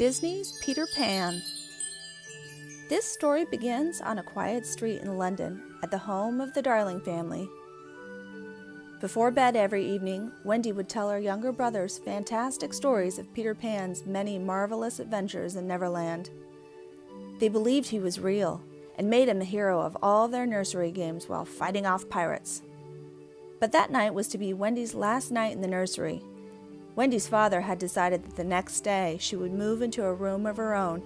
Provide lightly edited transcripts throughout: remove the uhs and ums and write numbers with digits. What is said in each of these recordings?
Disney's Peter Pan. This story begins on a quiet street in London at the home of the Darling family. Before bed every evening, Wendy would tell her younger brothers fantastic stories of Peter Pan's many marvelous adventures in Neverland. They believed he was real and made him the hero of all their nursery games while fighting off pirates. But that night was to be Wendy's last night in the nursery. Wendy's father had decided that the next day she would move into a room of her own.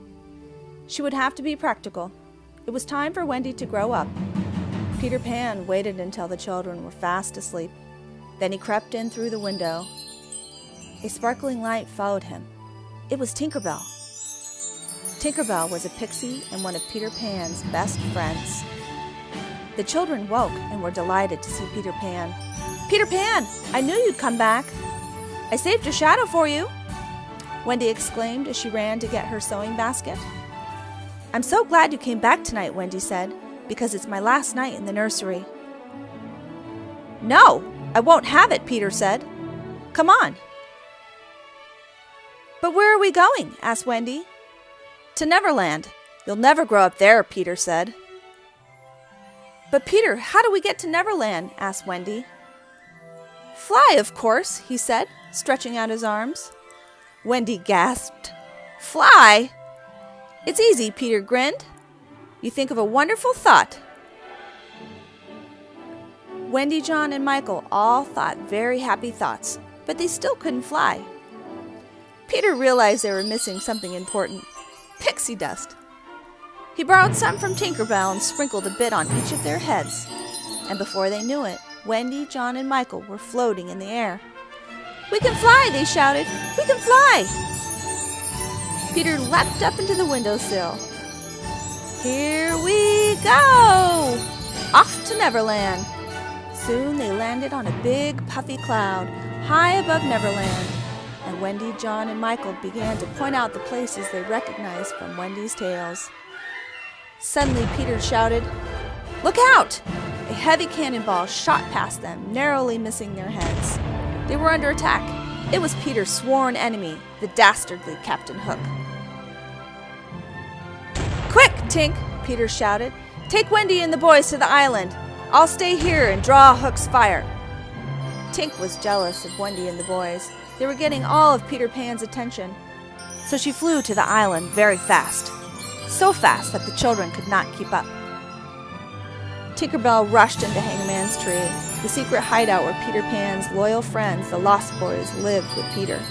She would have to be practical. It was time for Wendy to grow up. Peter Pan waited until the children were fast asleep. Then he crept in through the window. A sparkling light followed him. It was Tinkerbell. Tinkerbell was a pixie and one of Peter Pan's best friends. The children woke and were delighted to see Peter Pan. "Peter Pan, I knew you'd come back. I saved your shadow for you," Wendy exclaimed as she ran to get her sewing basket. "I'm so glad you came back tonight," Wendy said, "because it's my last night in the nursery." "No, I won't have it," Peter said. "Come on." "But where are we going?" asked Wendy. "To Neverland. You'll never grow up there," Peter said. "But Peter, how do we get to Neverland?" asked Wendy. "Fly, of course," he said, stretching out his arms. Wendy gasped. "Fly? It's easy," Peter grinned. "You think of a wonderful thought." Wendy, John, and Michael all thought very happy thoughts, but they still couldn't fly. Peter realized they were missing something important: pixie dust. He borrowed some from Tinkerbell and sprinkled a bit on each of their heads. And before they knew it, Wendy, John, and Michael were floating in the air. "We can fly!" they shouted. "We can fly!" Peter leapt up into the windowsill. "Here we go! Off to Neverland!" Soon they landed on a big puffy cloud high above Neverland, and Wendy, John, and Michael began to point out the places they recognized from Wendy's tales. Suddenly Peter shouted, "Look out!" A heavy cannonball shot past them, narrowly missing their heads. They were under attack. It was Peter's sworn enemy, the dastardly Captain Hook. "Quick, Tink!" Peter shouted. "Take Wendy and the boys to the island. I'll stay here and draw Hook's fire." Tink was jealous of Wendy and the boys. They were getting all of Peter Pan's attention, so she flew to the island very fast. So fast that the children could not keep up. Tinkerbell rushed into Hangman's Tree, the secret hideout where Peter Pan's loyal friends, the Lost Boys, lived with Peter.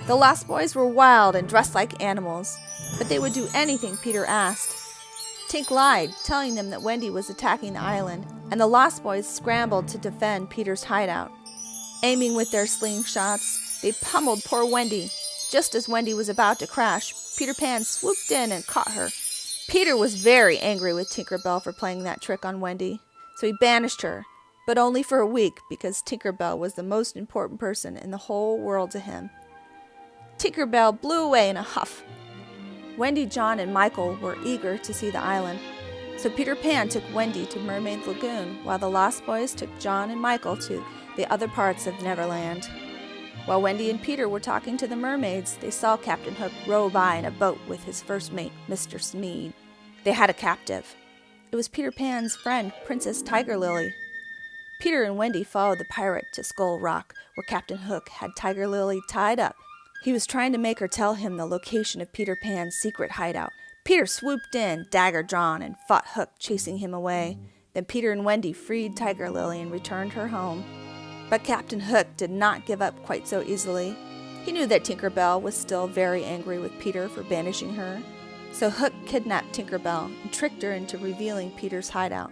The Lost Boys were wild and dressed like animals, but they would do anything Peter asked. Tink lied, telling them that Wendy was attacking the island, and the Lost Boys scrambled to defend Peter's hideout. Aiming with their slingshots, they pummeled poor Wendy. Just as Wendy was about to crash, Peter Pan swooped in and caught her. Peter was very angry with Tinkerbell for playing that trick on Wendy, so he banished her, but only for a week because Tinkerbell was the most important person in the whole world to him. Tinkerbell blew away in a huff. Wendy, John, and Michael were eager to see the island, so Peter Pan took Wendy to Mermaid Lagoon, while the Lost Boys took John and Michael to the other parts of Neverland. While Wendy and Peter were talking to the mermaids, they saw Captain Hook row by in a boat with his first mate, Mr. Smead. They had a captive. It was Peter Pan's friend, Princess Tiger Lily. Peter and Wendy followed the pirate to Skull Rock, where Captain Hook had Tiger Lily tied up. He was trying to make her tell him the location of Peter Pan's secret hideout. Peter swooped in, dagger drawn, and fought Hook, chasing him away. Then Peter and Wendy freed Tiger Lily and returned her home. But Captain Hook did not give up quite so easily. He knew that Tinkerbell was still very angry with Peter for banishing her. So Hook kidnapped Tinkerbell and tricked her into revealing Peter's hideout.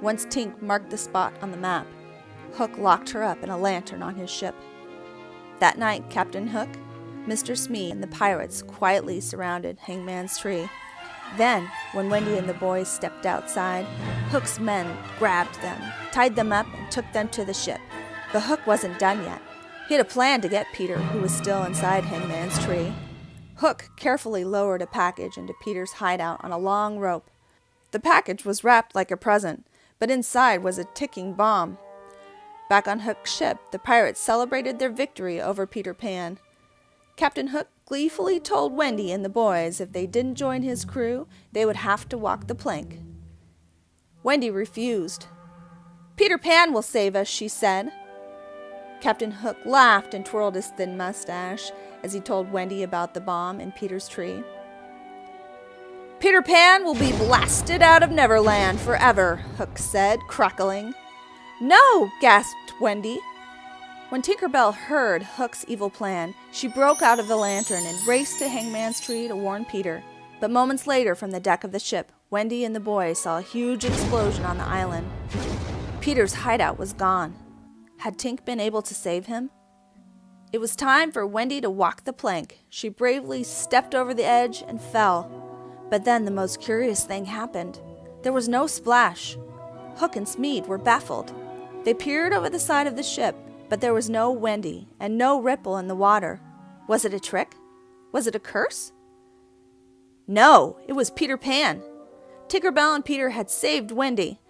Once Tink marked the spot on the map, Hook locked her up in a lantern on his ship. That night, Captain Hook, Mr. Smee, and the pirates quietly surrounded Hangman's Tree. Then, when Wendy and the boys stepped outside, Hook's men grabbed them, tied them up, and took them to the ship. But Hook wasn't done yet. He had a plan to get Peter, who was still inside Hangman's Tree. Hook carefully lowered a package into Peter's hideout on a long rope. The package was wrapped like a present, but inside was a ticking bomb. Back on Hook's ship, the pirates celebrated their victory over Peter Pan. Captain Hook gleefully told Wendy and the boys if they didn't join his crew, they would have to walk the plank. Wendy refused. "Peter Pan will save us," she said. Captain Hook laughed and twirled his thin mustache as he told Wendy about the bomb in Peter's tree. "Peter Pan will be blasted out of Neverland forever," Hook said, crackling. "No!" gasped Wendy. When Tinker Bell heard Hook's evil plan, she broke out of the lantern and raced to Hangman's Tree to warn Peter. But moments later, from the deck of the ship, Wendy and the boys saw a huge explosion on the island. Peter's hideout was gone. Had Tink been able to save him? It was time for Wendy to walk the plank. She bravely stepped over the edge and fell. But then the most curious thing happened. There was no splash. Hook and Smead were baffled. They peered over the side of the ship, but there was no Wendy and no ripple in the water. Was it a trick? Was it a curse? No, it was Peter Pan. Tinker Bell and Peter had saved Wendy.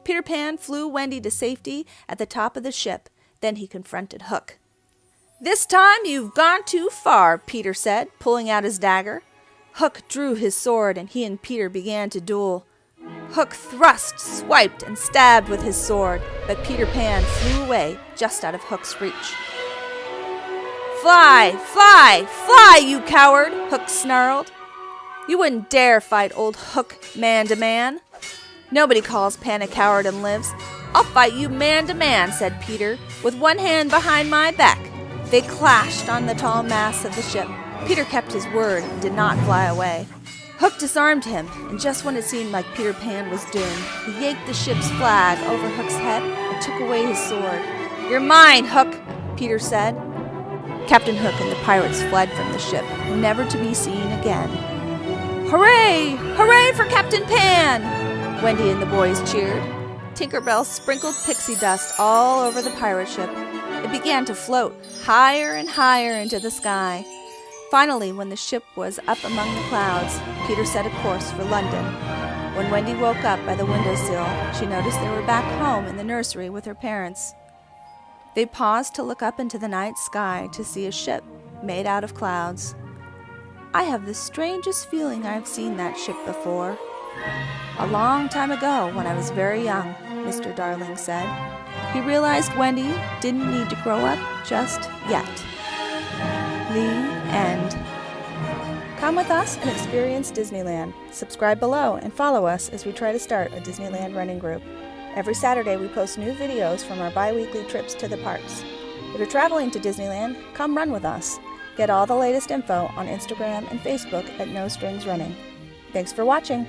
Peter Pan flew Wendy to safety at the top of the ship. Then he confronted Hook. "This time you've gone too far," Peter said, pulling out his dagger. Hook drew his sword and he and Peter began to duel. Hook thrust, swiped, and stabbed with his sword, but Peter Pan flew away just out of Hook's reach. "Fly, fly, fly, you coward!" Hook snarled. "You wouldn't dare fight old Hook man to man." "Nobody calls Pan a coward and lives. I'll fight you man to man," said Peter, with one hand behind my back. They clashed on the tall masts of the ship. Peter kept his word and did not fly away. Hook disarmed him, and just when it seemed like Peter Pan was doomed, he yanked the ship's flag over Hook's head and took away his sword. "You're mine, Hook," Peter said. Captain Hook and the pirates fled from the ship, never to be seen again. "Hooray! Hooray for Captain Pan!" Wendy and the boys cheered. Tinker Bell sprinkled pixie dust all over the pirate ship. It began to float higher and higher into the sky. Finally, when the ship was up among the clouds, Peter set a course for London. When Wendy woke up by the windowsill, she noticed they were back home in the nursery with her parents. They paused to look up into the night sky to see a ship made out of clouds. "I have the strangest feeling I've seen that ship before. A long time ago, when I was very young," Mr. Darling said. He realized Wendy didn't need to grow up just yet. The end. Come with us and experience Disneyland. Subscribe below and follow us as we try to start a Disneyland running group. Every Saturday we post new videos from our bi-weekly trips to the parks. If you're traveling to Disneyland, come run with us. Get all the latest info on Instagram and Facebook at No Strings Running. Thanks for watching.